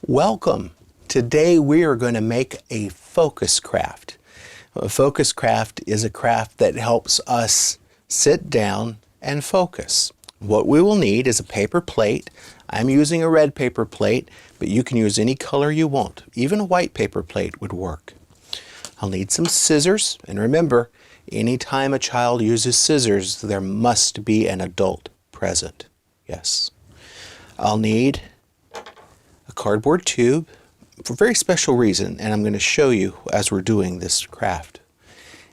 Welcome. Today we are going to make a focus craft. A focus craft is a craft that helps us sit down and focus. What we will need is a paper plate. I'm using a red paper plate, but you can use any color you want. Even a white paper plate would work. I'll need some scissors, and remember, anytime a child uses scissors, there must be an adult present. Yes. I'll need a cardboard tube for a very special reason, and I'm going to show you as we're doing this craft,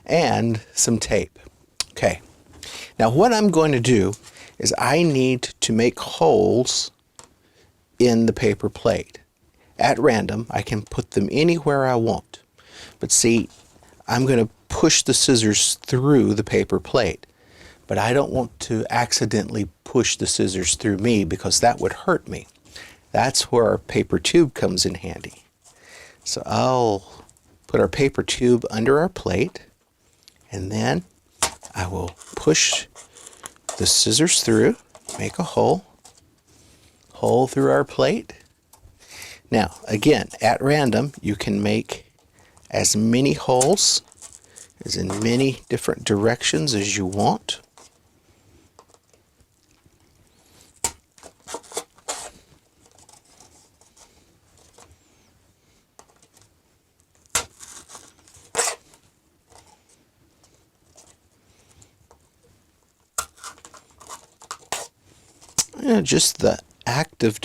and some tape. Okay, now what I'm going to do is I need to make holes in the paper plate. At random, I can put them anywhere I want, but see, I'm going to push the scissors through the paper plate, but I don't want to accidentally push the scissors through me because that would hurt me. That's where our paper tube comes in handy. So I'll put our paper tube under our plate, and then I will push the scissors through, make a hole through our plate. Now, again, at random, you can make as many holes as in many different directions as you want. Just the act of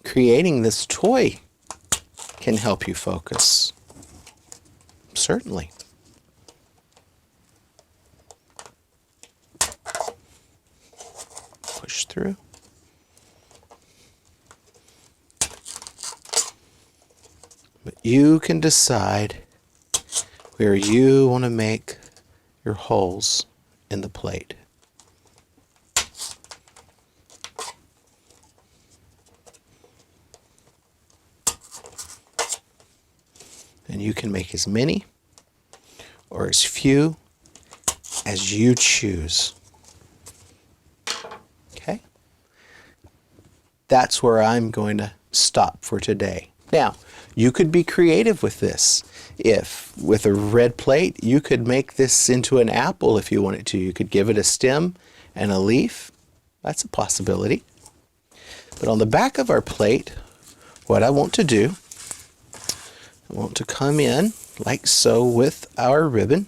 creating this toy can help you focus. Certainly. Push through. But you can decide where you want to make your holes in the plate. And you can make as many or as few as you choose. Okay? That's where I'm going to stop for today. Now, you could be creative with this. If, with a red plate, you could make this into an apple if you wanted to. You could give it a stem and a leaf. That's a possibility. But on the back of our plate, what I want to do, I want to come in like so with our ribbon,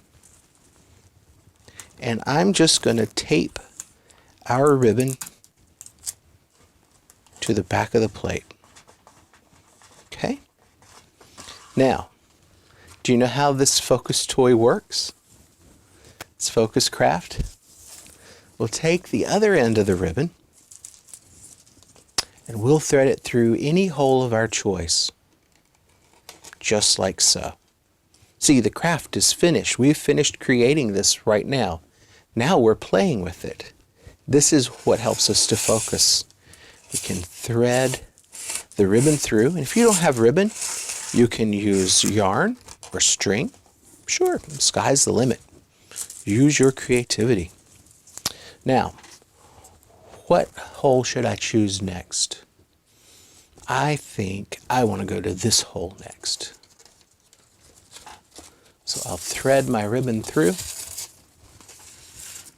and I'm just going to tape our ribbon to the back of the plate. Okay? Now, do you know how this focus toy works? This focus craft? We'll take the other end of the ribbon and we'll thread it through any hole of our choice. Just like so. See, the craft is finished. We've finished creating this right now. Now we're playing with it. This is what helps us to focus. We can thread the ribbon through, and if you don't have ribbon, you can use yarn or string. Sure, the sky's the limit. Use your creativity. Now, what hole should I choose next? I think I want to go to this hole next. So I'll thread my ribbon through,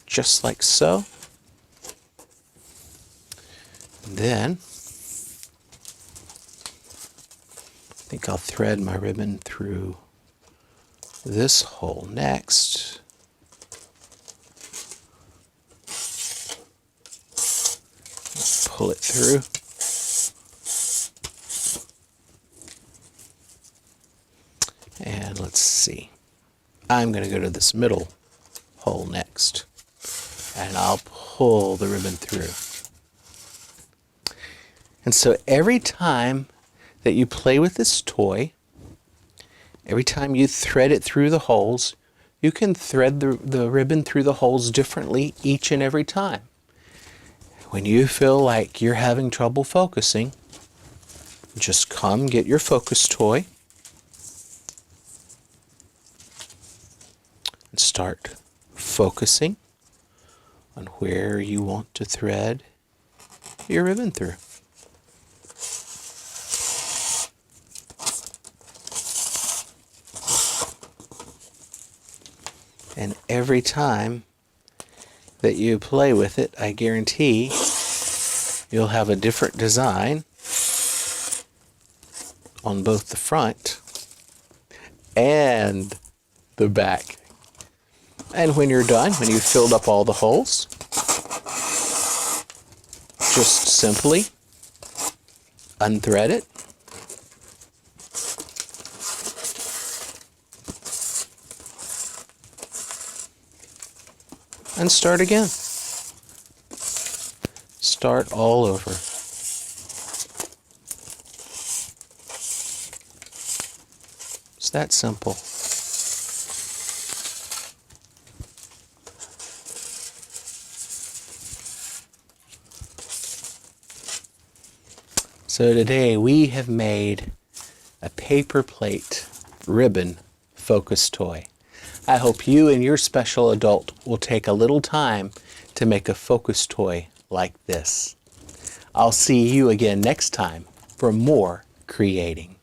just like so. Then, I think I'll thread my ribbon through this hole next. Pull it through. And let's see. I'm going to go to this middle hole next, and I'll pull the ribbon through. And so every time that you play with this toy, every time you thread it through the holes, you can thread the ribbon through the holes differently each and every time. When you feel like you're having trouble focusing, just come get your focus toy and start focusing on where you want to thread your ribbon through. And every time that you play with it, I guarantee you'll have a different design on both the front and the back. And when you're done, when you've filled up all the holes, just simply unthread it. And start again. Start all over. It's that simple. So today we have made a paper plate ribbon focus toy. I hope you and your special adult will take a little time to make a focus toy like this. I'll see you again next time for more creating.